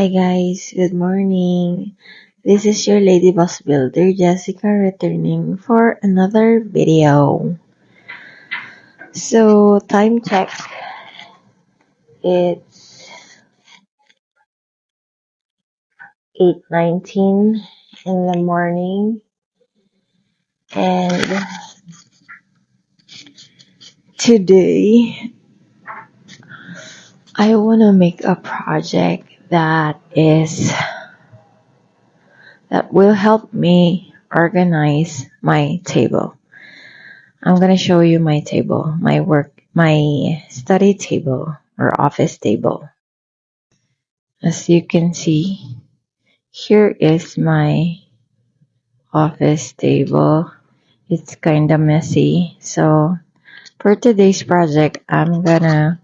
Hi guys, good morning. This is your Lady Boss Builder Jessica returning for another video. So time check, it's 8:19 in the morning, and today I wanna make a project that will help me organize my table. I'm gonna show you my table, my study table or office table. As you can see, here is my office table. It's kinda messy. So for today's project, I'm gonna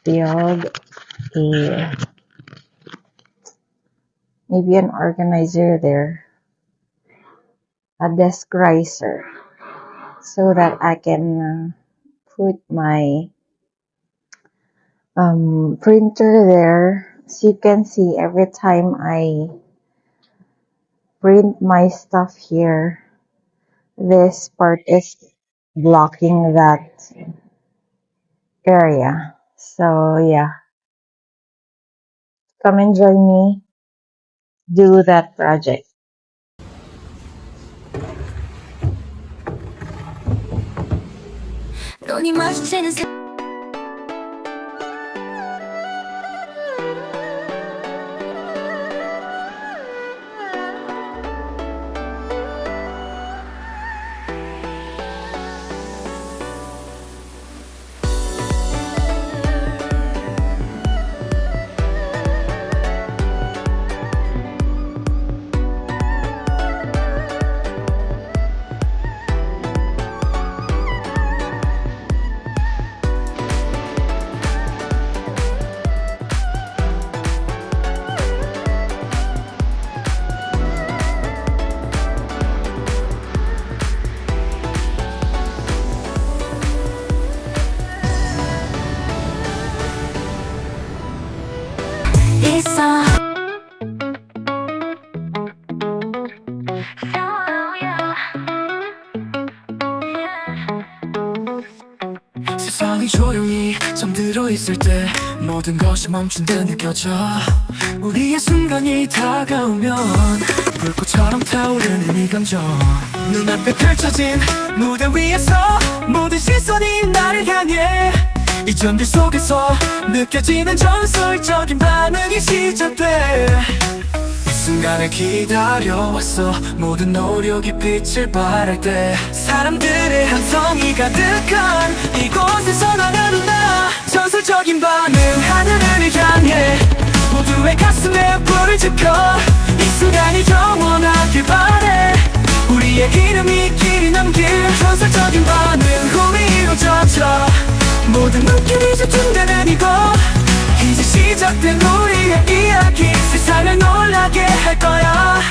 build maybe an organizer there, a desk riser, so that I can put my printer there. As you can see, every time I print my stuff here, this part is blocking that area. So yeah, come and join me do that project. 세상이 조용히 잠들어 있을 때 모든 것이 멈춘 듯 느껴져. 우리의 순간이 다가오면 불꽃처럼 타오르는 이 감정, 눈앞에 펼쳐진 무대 위에서 모든 시선이 나를 향해 이 전율 속에서 느껴지는 전설적인 반응이 시작돼. 이 순간을 기다려왔어. 모든 노력이 빛을 발할 때 사람들의 함성이 가득한 이곳에서 나는 나 전설적인 반응, 하늘을 향해 모두의 가슴에 불을 지펴 이 순간이 영원하길 바래. 우리의 이름이 길이 남길 전설적인 반응, 꿈이 이루어져 모든 눈길이 집중되는 이곳, 이제 시작된 우리의 이야기 세상을 놀라게 할 거야.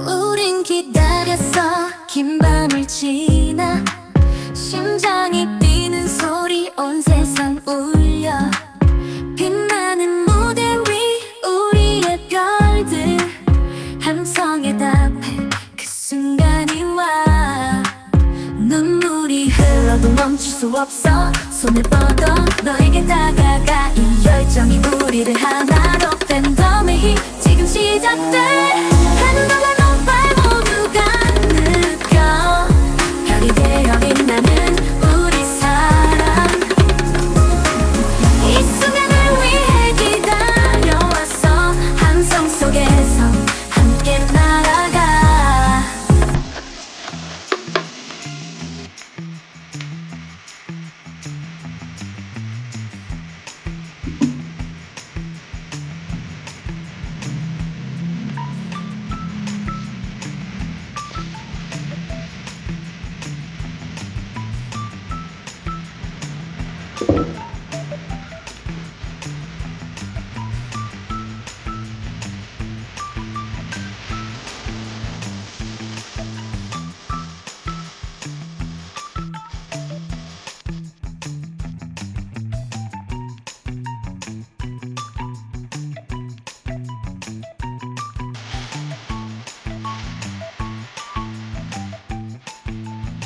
우린 기다렸어. 긴 밤을 지나 심장이 뛰는 소리 온 세상 울려. 빛나는 무대 위 우리의 별들 함성에 답해 그 순간이 와. 눈물이 흘러도 멈출 수 없어. 손을 뻗어 너에게 다가가. 이 열정이 우리를 하나로 팬덤의 힘 지금 시작돼. 하늘나라 높아 모두가 느껴 별이 되어 빛나는 우리 사랑. 이 순간을 위해 기다려왔어. 함성 속에서 함께 날아가.